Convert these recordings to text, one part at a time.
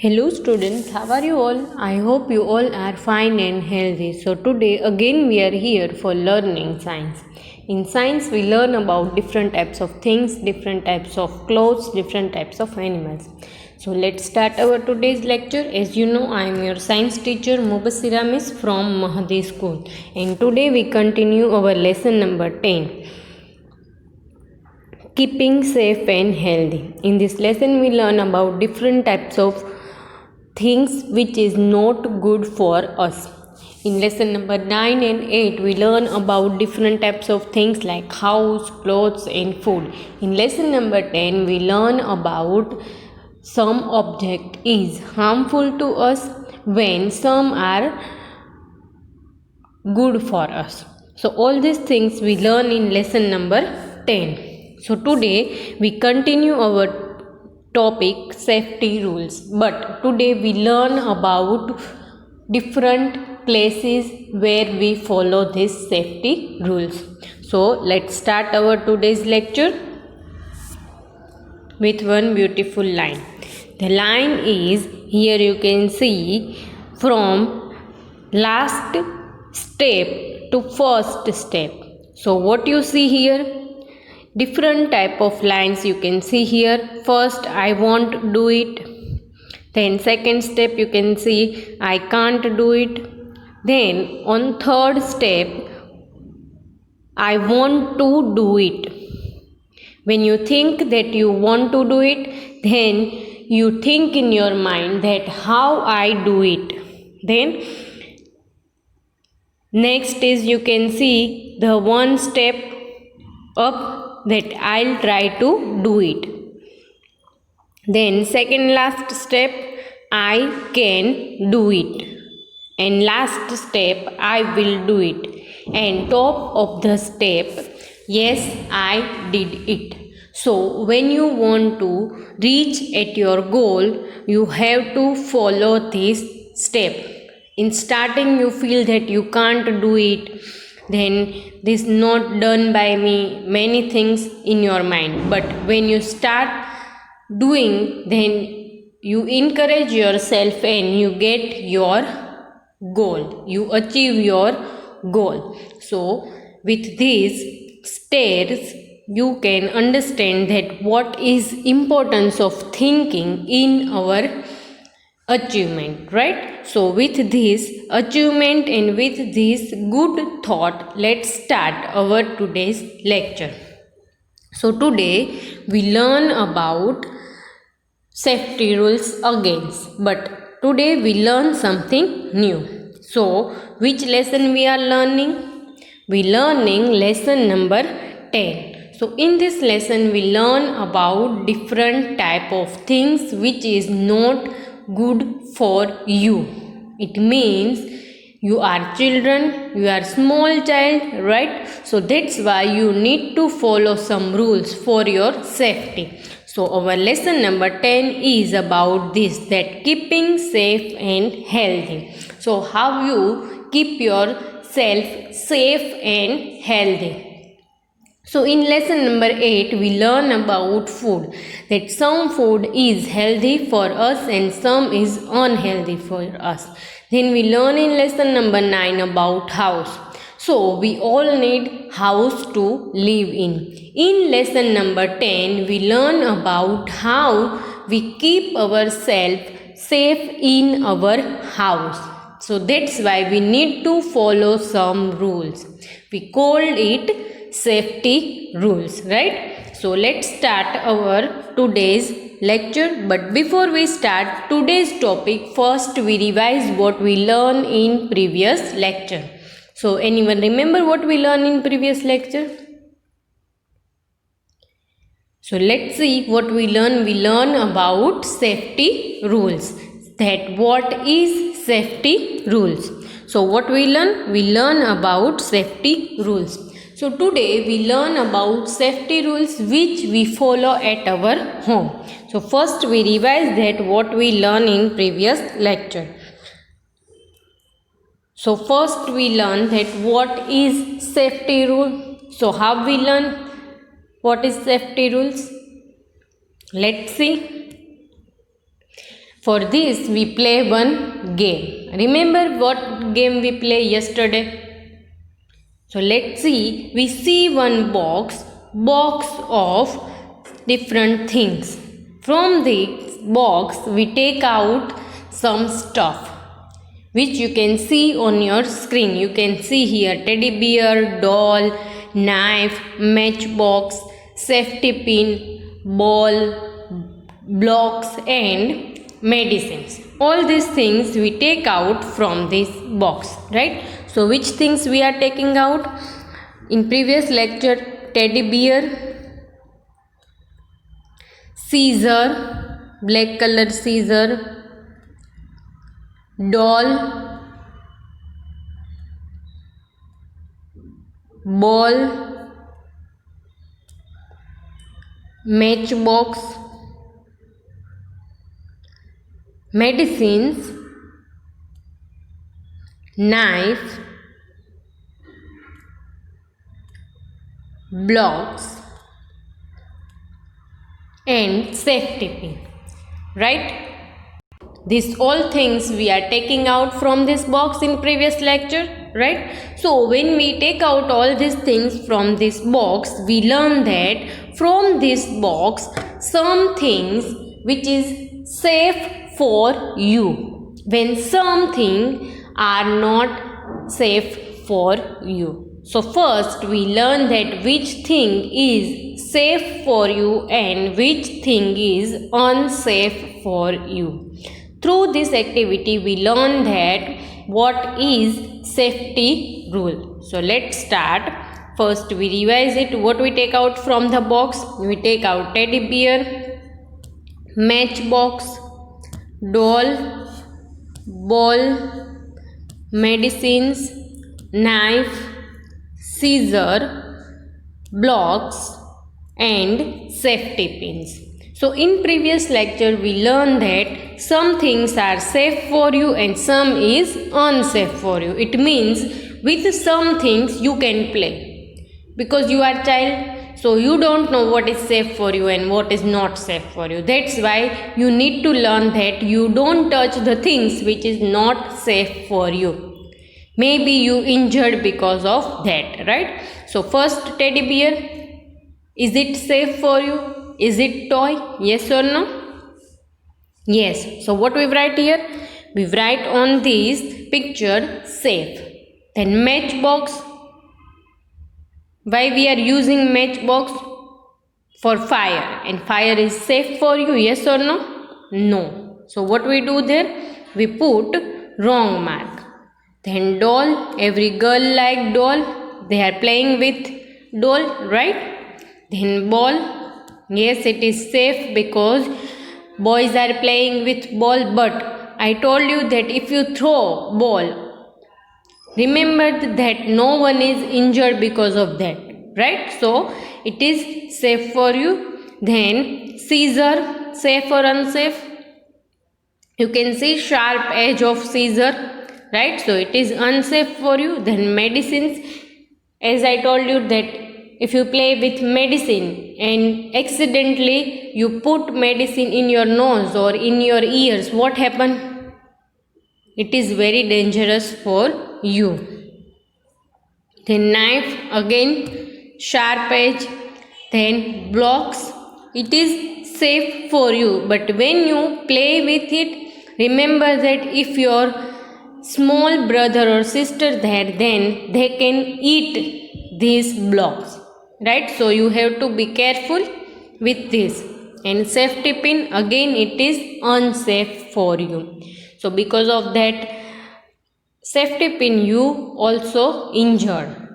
Hello students, how are you all? I hope you all are fine and healthy. So today again we are here for learning science. In science we learn about different types of things, different types of clothes, different types of animals. So let's start our today's lecture. As you know, I am your science teacher Mubasira Miss from Mahdi School, and today we continue our lesson number 10. Keeping safe and healthy. In this lesson we learn about different types of things which is not good for us. In lesson number 9 and 8 we learn about different types of things like house, clothes and food. In lesson number 10 we learn about some object is harmful to us when some are good for us. So all these things we learn in lesson number 10. So today we continue our topic safety rules, but today we learn about different places where we follow these safety rules. So let's start our today's lecture with one beautiful line. The line is, here you can see, from last step to first step. So what you see here, different type of lines you can see here. First, I won't do it. Then second step you can see, I can't do it. Then on third step, I want to do it. When you think that you want to do it, then you think in your mind that how I do it. Then next is, you can see the one step up, that I'll try to do it. Then second last step, I can do it. And last step, I will do it. And top of the step, yes, I did it. So when you want to reach at your goal, you have to follow this step. In starting you feel that you can't do it, then this not done by me, many things in your mind. But when you start doing, then you encourage yourself and you get your goal, you achieve your goal. So with these steps you can understand that what is importance of thinking in our achievement, right? So with this achievement and with this good thought, let's start our today's lecture. So today we learn about safety rules again, but today we learn something new. So which lesson we are learning? We learning lesson number 10. So in this lesson we learn about different type of things which is not good for you. It means you are children, you are small child, right? So that's why you need to follow some rules for your safety. So our lesson number 10 is about this, that keeping safe and healthy. So how you keep yourself safe and healthy. So in lesson number 8 we learn about food, that some food is healthy for us and some is unhealthy for us. Then we learn in lesson number 9 about house. So we all need house to live in. In lesson number 10 we learn about how we keep ourselves safe in our house. So that's why we need to follow some rules. We called it safety rules, right? So let's start our today's lecture. But before we start today's topic, first we revise what we learned in previous lecture. So anyone remember what we learned in previous lecture? So let's see what we learn. We learn about safety rules. That what is safety rules? So what we learn? We learn about safety rules. So today we learn about safety rules which we follow at our home. So first we revise that what we learn in previous lecture. So first we learn that what is safety rule. So how we learn what is safety rules? Let's see. For this, we play one game. Remember what game we played yesterday? So let's see. We see one box of different things. From this box, we take out some stuff, which you can see on your screen. You can see here teddy bear, doll, knife, matchbox, safety pin, ball, blocks and medicines. All these things we take out from this box, right? So which things we are taking out? In previous lecture, teddy bear, scissor, black color scissor, doll, ball, matchbox, medicines, knife, blocks and safety pin, right? These all things we are taking out from this box in previous lecture, right? So when we take out all these things from this box, we learn that from this box some things which is safe for you, when something are not safe for you. So first we learn that which thing is safe for you and which thing is unsafe for you. Through this activity we learn that what is safety rule. So let's start. First we revise it. What we take out from the box? We take out teddy bear, matchbox, doll, ball, medicines, knife, scissor, blocks and safety pins. So in previous lecture we learned that some things are safe for you and some is unsafe for you. It means with some things you can play because you are child, so you don't know what is safe for you and what is not safe for you. That's why you need to learn that you don't touch the things which is not safe for you. Maybe you injured because of that, right? So first teddy bear, is it safe for you? Is it toy? Yes or no? Yes. So what we write here? We write on this picture safe. Then matchbox. Why we are using matchbox? For fire. And fire is safe for you? Yes or no? No. So what we do there? We put wrong mark. Then doll. Every girl like doll. They are playing with doll, right? Then ball. Yes, it is safe because boys are playing with ball, but I told you that if you throw ball, remember that no one is injured because of that, right? So it is safe for you. Then scissor, safe or unsafe? You can see sharp edge of scissor, right? So it is unsafe for you. Then medicines, as I told you that if you play with medicine and accidentally you put medicine in your nose or in your ears, what happen? It is very dangerous for you. Then knife, again sharp edge. Then blocks, it is safe for you, but when you play with it, remember that if your small brother or sister there, then they can eat these blocks, right? So you have to be careful with this. And safety pin, again it is unsafe for you. So because of that safety pin you also injured,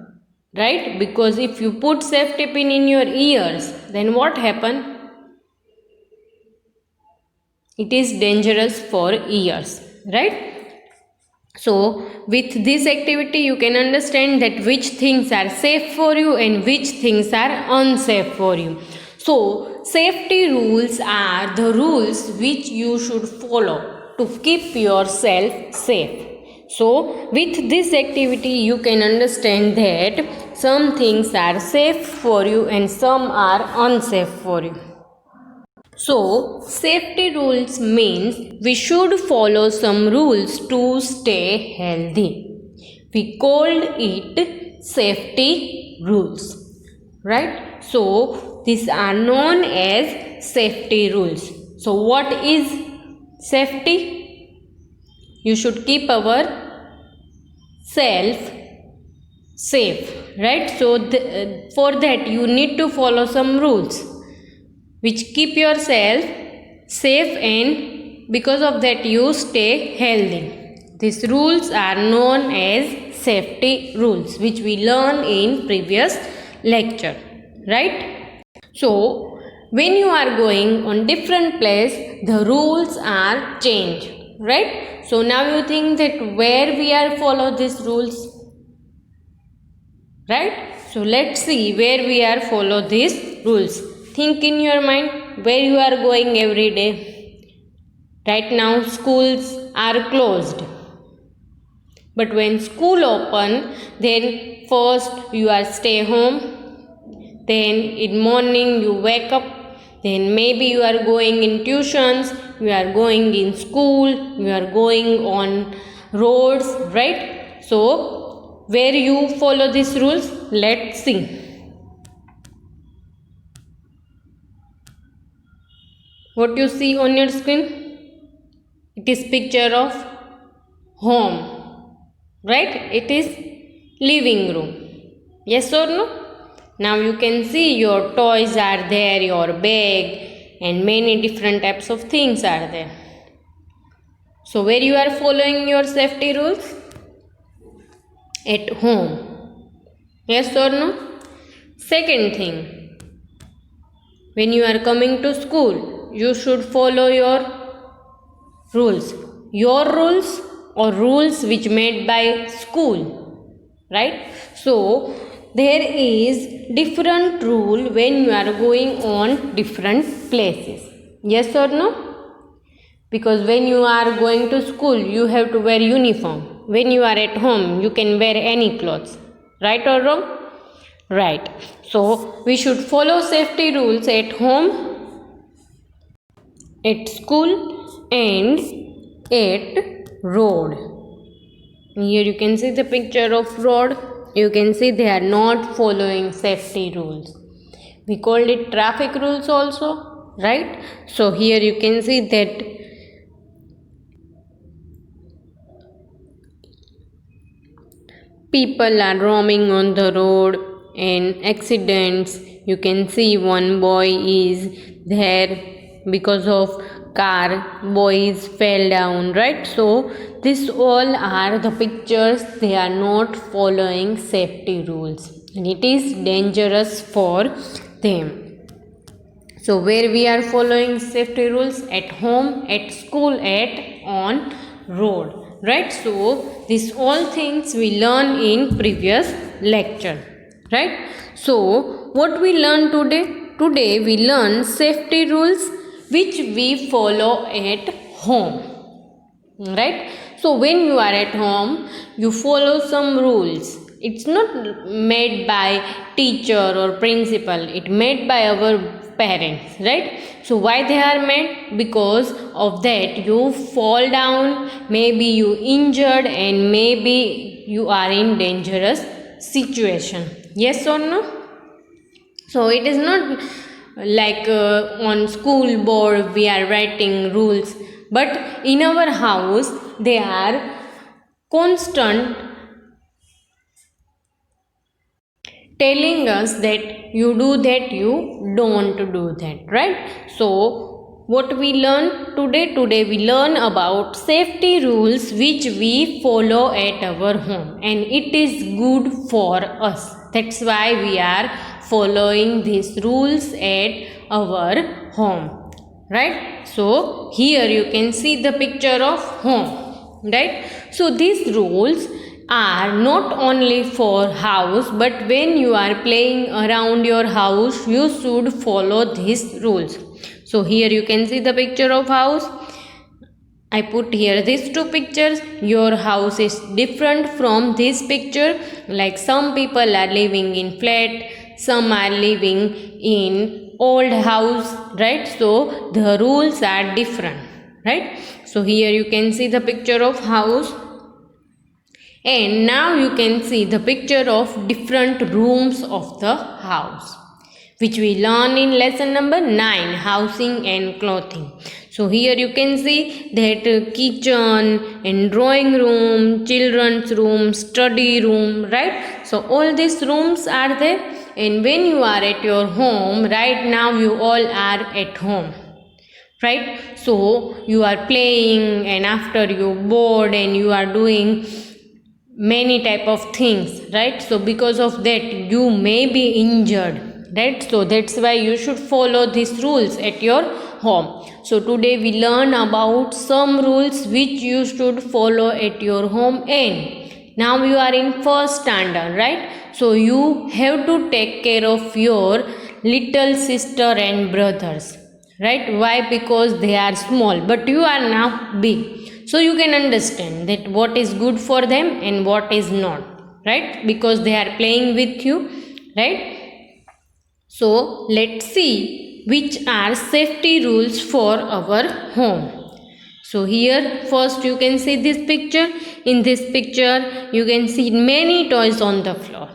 right? Because if you put safety pin in your ears, then what happen? It is dangerous for ears, right? So with this activity you can understand that which things are safe for you and which things are unsafe for you. So safety rules are the rules which you should follow to keep yourself safe. So with this activity you can understand that some things are safe for you and some are unsafe for you. So safety rules means we should follow some rules to stay healthy. We called it safety rules, right? So these are known as safety rules. So what is safety? You should keep our self safe, right? So for that you need to follow some rules which keep yourself safe, and because of that you stay healthy. These rules are known as safety rules, which we learned in previous lecture, right? So when you are going on different place, the rules are changed, right? So now you think that where we are follow these rules, right? So let's see where we are follow these rules. Think in your mind where you are going every day. Right now schools are closed, but when school open, then first you are stay home, then in morning you wake up, then maybe you are going in tuitions, you are going in school, you are going on roads, right? So where you follow these rules, let's see. What you see on your screen? It is picture of home, right? It is living room. Yes or no? Now you can see your toys are there, your bag, and many different types of things are there. So where you are following your safety rules? At home. Yes or no? Second thing, when you are coming to school, you should follow your rules. Your rules or rules which made by school, right? So there is different rule when you are going on different places. Yes or no? Because when you are going to school, you have to wear uniform. When you are at home, you can wear any clothes. Right or wrong? Right. So we should follow safety rules at home, at school, and at road. Here you can see the picture of road. You can see they are not following safety rules. We called it traffic rules also, right? So here you can see that people are roaming on the road and accidents. You can see one boy is there because of car, boys fell down, right? So this all are the pictures. They are not following safety rules and it is dangerous for them. So where we are following safety rules? At home, at school, at on road, right? So these all things we learn in previous lecture, right? So what we learn today? Today we learn safety rules which we follow at home, right? So when you are at home, you follow some rules. It's not made by teacher or principal, it made by our parents, right? So why they are made? Because of that you fall down, maybe you injured, and maybe you are in dangerous situation. Yes or no? So it is not like on school board we are writing rules, but in our house they are constant telling us that you do that, you don't do that, right? So what we learn today? Today we learn about safety rules which we follow at our home, and it is good for us. That's why we are following these rules at our home, right? So here you can see the picture of home, right? So these rules are not only for house, but when you are playing around your house, you should follow these rules. So here you can see the picture of house. I put here these two pictures. Your house is different from this picture. Like some people are living in flat, some are living in old house, right? So the rules are different, right? So here you can see the picture of house, and now you can see the picture of different rooms of the house, which we learn in lesson number 9, housing and clothing. So here you can see that kitchen and drawing room, children's room, study room, right? So all these rooms are there, and when you are at your home, right now you all are at home, right? So you are playing, and after you bored and you are doing many type of things, right? So because of that you may be injured, right? So that's why you should follow these rules at your home. So today we learn about some rules which you should follow at your home, and now you are in first standard, right? So you have to take care of your little sister and brothers, right? Why? Because they are small, but you are now big, so you can understand that what is good for them and what is not, right? Because they are playing with you, right? So let's see which are safety rules for our home. So here first you can see this picture. In this picture you can see many toys on the floor.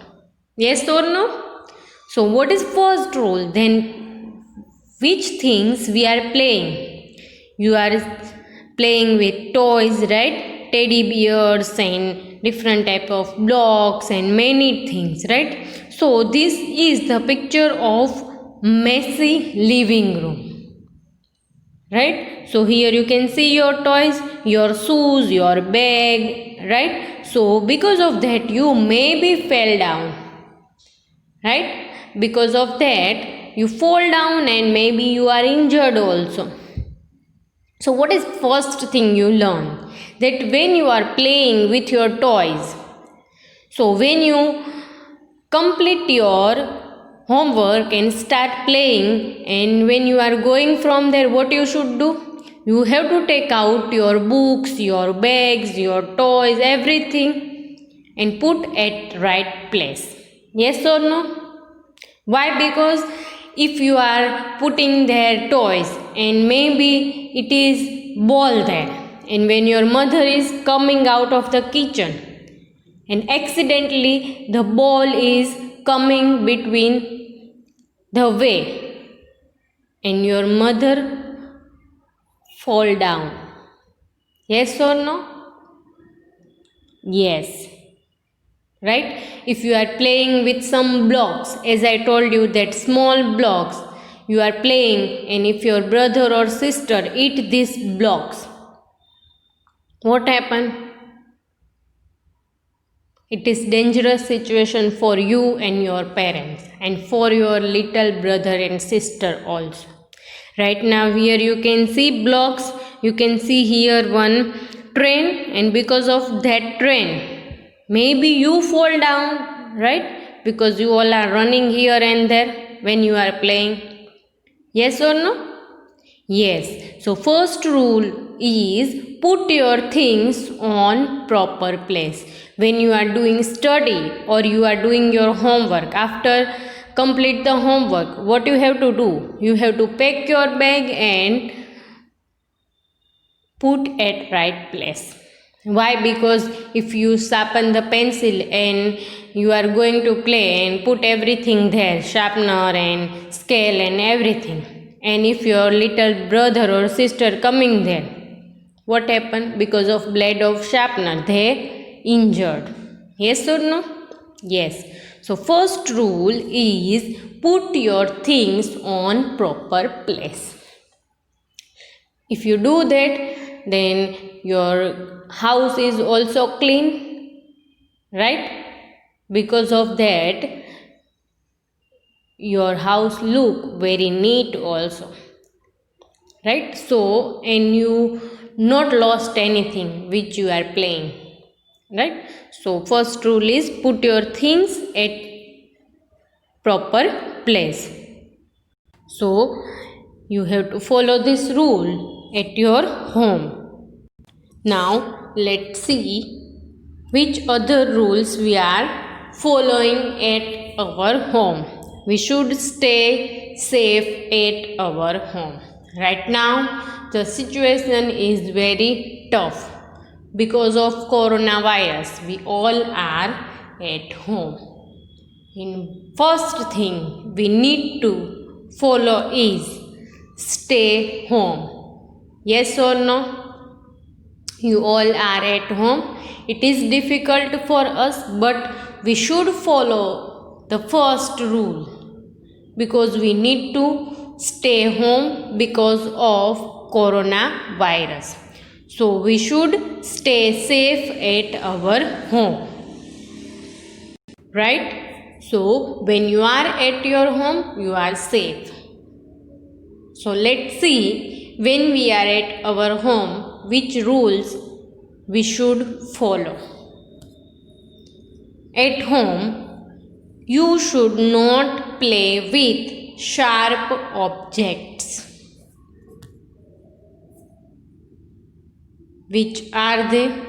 Yes or no? So what is first rule? Then which things we are playing? You are playing with toys, right? Teddy bears and different type of blocks and many things, right? So this is the picture of messy living room, right? So here you can see your toys, your shoes, your bag, right? So because of that you maybe fell down, right? Because of that you fall down and maybe you are injured also. So what is first thing you learn? That when you are playing with your toys, so when you complete your homework and start playing, and when you are going from there, what you should do? You have to take out your books, your bags, your toys, everything, and put at right place. Yes or no? Why? Because if you are putting their toys and maybe it is ball there, and when your mother is coming out of the kitchen and accidentally the ball is coming between the way and your mother fall down. Yes or no? Yes. Right? If you are playing with some blocks, as I told you that small blocks you are playing, and if your brother or sister eat these blocks, what happen? It is dangerous situation for you and your parents, and for your little brother and sister also. Right now here you can see blocks, you can see here one train, and because of that train maybe you fall down, right? Because you all are running here and there when you are playing. Yes or no? Yes. So first rule is put your things on proper place. When you are doing study or you are doing your homework, after complete the homework, what you have to do? You have to pack your bag and put at right place. Why? Because if you sharpen the pencil and you are going to play and put everything there, sharpener and scale and everything, and if your little brother or sister coming there, what happened? Because of blade of sharpener they injured. Yes or no? Yes. So first rule is put your things on proper place. If you do that, then your house is also clean, right? Because of that your house look very neat also, right? So, and you not lost anything which you are playing, right? So first rule is put your things at proper place. So you have to follow this rule at your home. Now let's see which other rules we are following at our home. We should stay safe at our home. Right now, the situation is very tough because of coronavirus. We all are at home. And first thing we need to follow is stay home. Yes or no? You all are at home. It is difficult for us, but we should follow the first rule because we need to stay home because of coronavirus. So we should stay safe at our home. Right? So when you are at your home, you are safe. So let's see, when we are at our home, which rules we should follow. At home, you should not play with sharp objects. Which are they?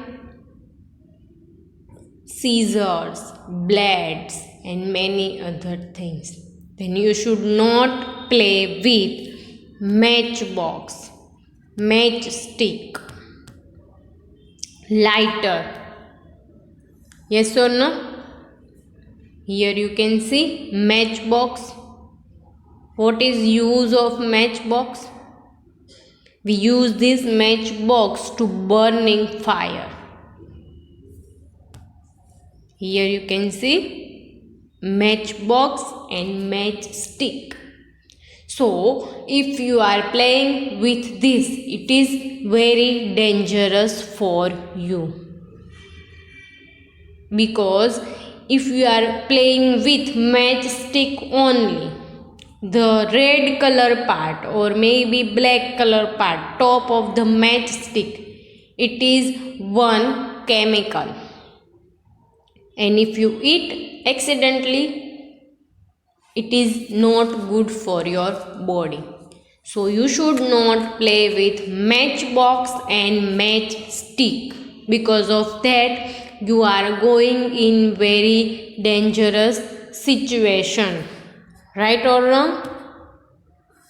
Scissors, blades, and many other things. Then you should not play with matchbox, matchstick, lighter. Yes or no? Here you can see matchbox. What is use of matchbox? We use this matchbox to burning fire. Here you can see matchbox and matchstick. So, if you are playing with this, it is very dangerous for you. Because if you are playing with matchstick only, the red color part or maybe black color part, top of the matchstick, it is one chemical. And if you eat accidentally, it is not good for your body. So you should not play with matchbox and matchstick. Because of that, you are going in very dangerous situation. Right or wrong?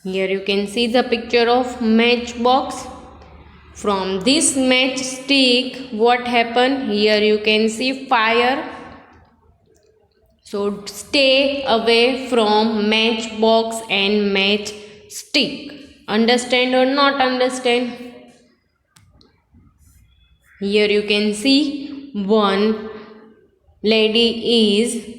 Here you can see the picture of matchbox. From this matchstick, what happened? Here you can see fire. So stay away from matchbox and matchstick. Understand or not understand? Here you can see one lady is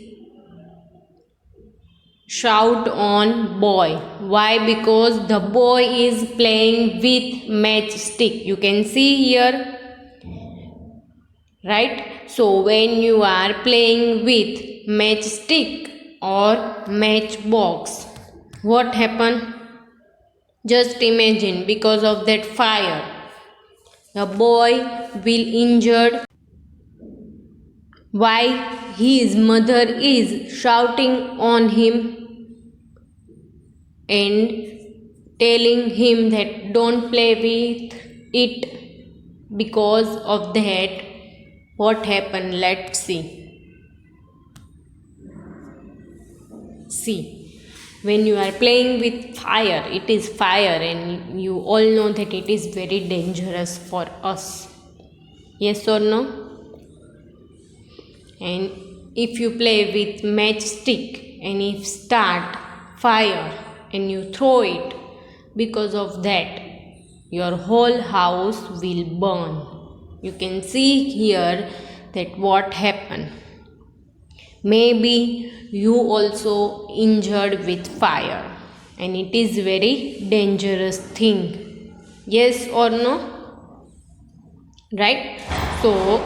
shout on boy. Why? Because the boy is playing with matchstick. You can see here. Right? So when you are playing with matchstick or matchbox, what happened? Just imagine, because of that fire, the boy will injured. Why? His mother is shouting on him and telling him that don't play with it. Because of that, what happened? Let's see. See, when you are playing with fire, it is fire, and you all know that it is very dangerous for us. Yes or no? And if you play with matchstick and if start fire and you throw it, because of that, your whole house will burn. You can see here that what happened. Maybe you also injured with fire, and it is very dangerous thing. Yes or no? Right? So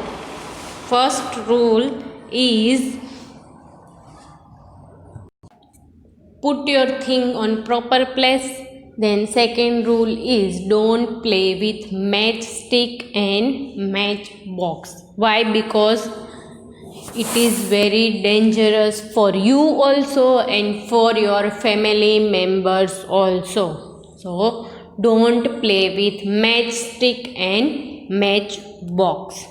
first rule is put your thing on proper place. Then second rule is don't play with matchstick and matchbox. Why? Because it is very dangerous for you also and for your family members also. So don't play with matchstick and matchbox.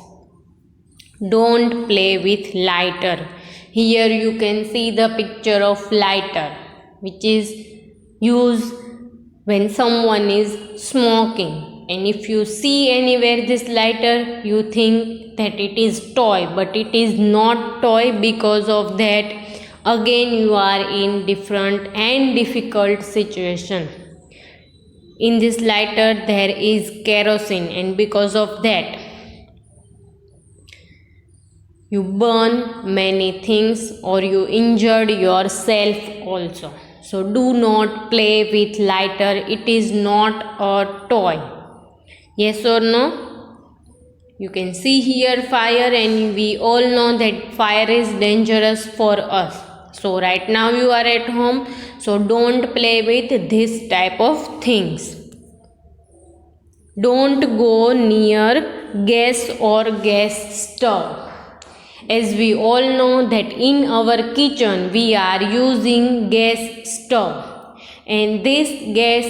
Don't play with lighter. Here you can see the picture of lighter, which is use when someone is smoking. And if you see anywhere this lighter, you think that it is toy, but it is not toy. Because of that, again you are in different and difficult situation. In this lighter there is kerosene, and because of that you burn many things or you injured yourself also. So do not play with lighter. It is not a toy. Yes or no? You can see here fire, and we all know that fire is dangerous for us. So right now you are at home, so don't play with this type of things. Don't go near gas or gas stove. As we all know that in our kitchen we are using gas stove, and this gas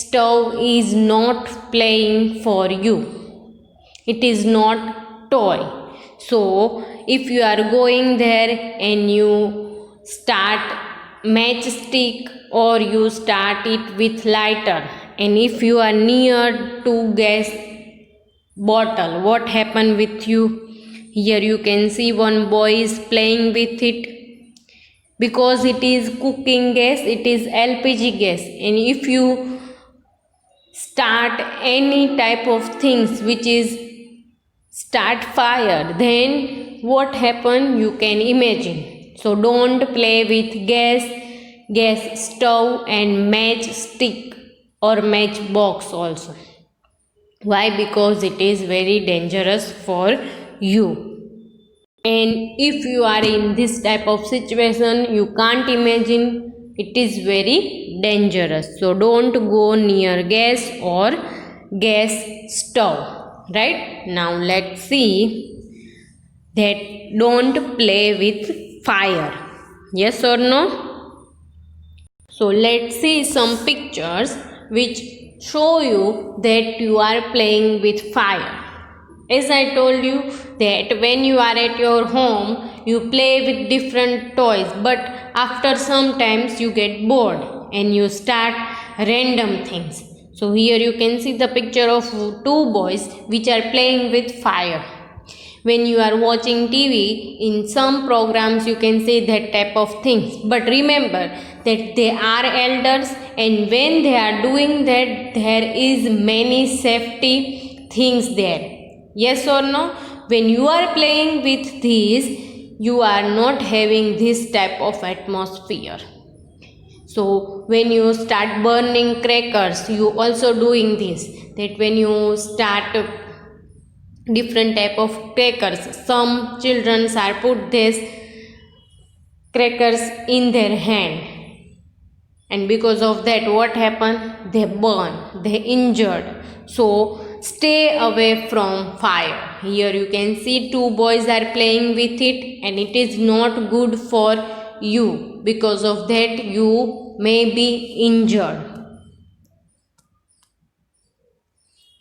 stove is not playing for you. It is not toy. So if you are going there and you start matchstick or you start it with lighter, and if you are near to gas bottle, what happen with you? Here you can see one boy is playing with it. Because it is cooking gas, it is LPG gas, and if you start any type of things which is start fire, then what happen you can imagine. So don't play with gas stove and matchstick or matchbox also. Why? Because it is very dangerous for you. And if you are in this type of situation, you can't imagine, it is very dangerous. So don't go near gas or gas stove. Right? Now let's see that don't play with fire. Yes or no? So let's see some pictures which show you that you are playing with fire. As I told you that when you are at your home, you play with different toys, but after some times you get bored and you start random things. So here you can see the picture of two boys which are playing with fire. When you are watching TV, in some programs you can see that type of things. But remember that they are elders, and when they are doing that, there is many safety things there. Yes or no? When you are playing with this, you are not having this type of atmosphere. So when you start burning crackers, you also doing this. That when you start different type of crackers, some children are put this crackers in their hand, and because of that what happen? They burn, they injured. So stay away from fire. Here you can see two boys are playing with it, and it is not good for you. Because of that you may be injured.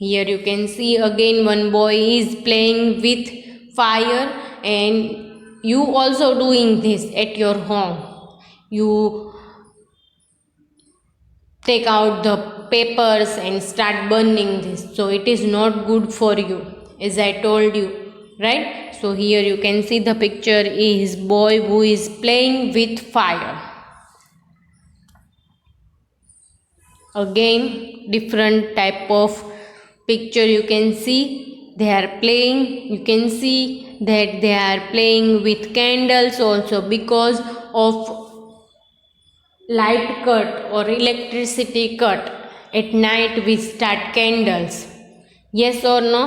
Here you can see again one boy is playing with fire, and you also doing this at your home. You take out the papers and start burning this. So it is not good for you, as I told you, right? So here you can see the picture is boy who is playing with fire. Again different type of picture you can see. They are playing. You can see that they are playing with candles also. Because of light cut or electricity cut, at night we start candles. Yes or no?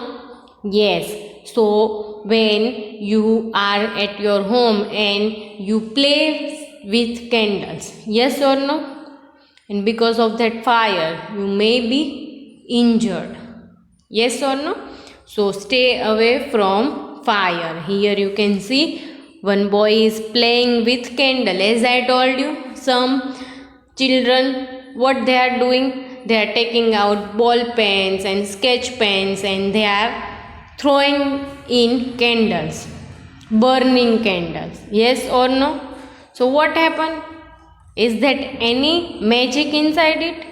Yes. So when you are at your home and you play with candles, yes or no? And because of that fire you may be injured. Yes or no? So stay away from fire. Here you can see one boy is playing with candle. As I told you, some children, what they are doing? They are taking out ball pens and sketch pens, and they are throwing in candles, burning candles. Yes or no? So what happened? Is that any magic inside it?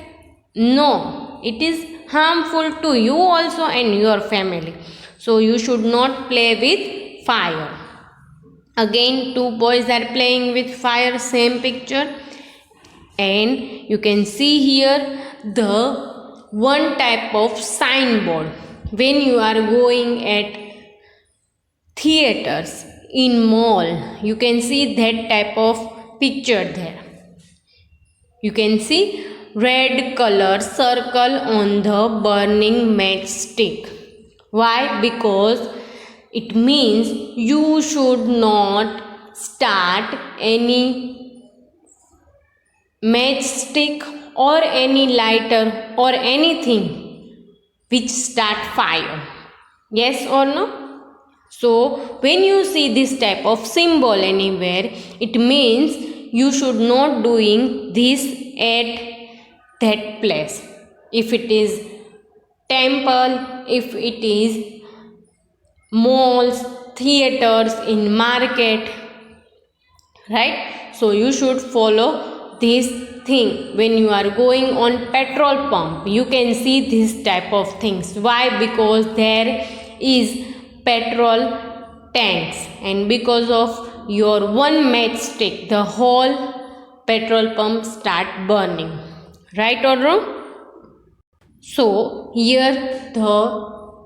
No, it is harmful to you also and your family. So you should not play with fire. Again, two boys are playing with fire, same picture. And you can see here the one type of signboard. When you are going at theaters, in mall, you can see that type of picture there. You can see red color circle on the burning matchstick. Why? Because it means you should not start any matchstick or any lighter or anything which start fire. Yes or no? So when you see this type of symbol anywhere, it means you should not doing this at that place. If it is temple, if it is malls, theaters, in market, right? So you should follow this thing. When you are going on petrol pump, you can see this type of things. Why? Because there is petrol tanks, and because of your one matchstick the whole petrol pump start burning, right or wrong? So here the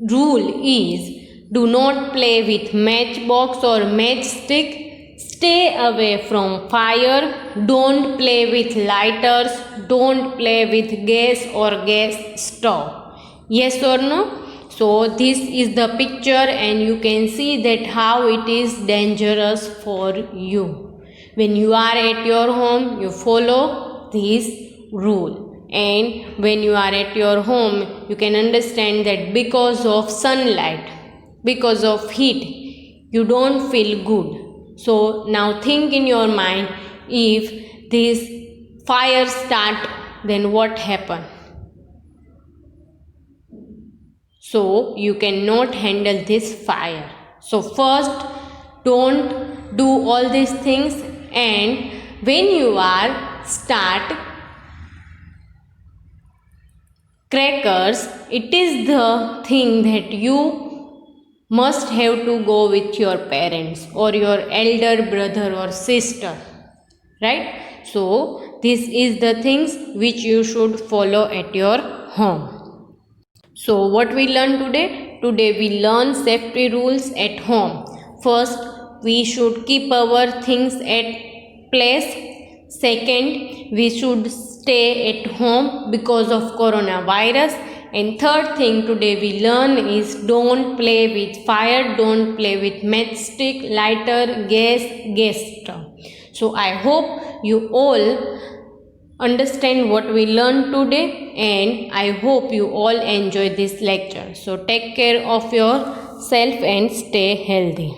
rule is, do not play with matchbox or matchstick, stay away from fire, don't play with lighters, don't play with gas or gas stove. Yes or no? So this is the picture and you can see that how it is dangerous for you. When you are at your home, you follow this rule. And when you are at your home, you can understand that because of sunlight, because of heat, you don't feel good. So now think in your mind, if this fire start, then what happen? So you cannot handle this fire. So first, don't do all these things, and when you are start crackers, it is the thing that you must have to go with your parents or your elder brother or sister, right? So this is the things which you should follow at your home. So what we learn today? Today we learn safety rules at home. First, we should keep our things at place. Second, we should stay at home because of coronavirus. And third thing today we learn is don't play with fire, don't play with matchstick, lighter, gas stove. So I hope you all understand what we learned today, and I hope you all enjoy this lecture. So take care of yourself and stay healthy.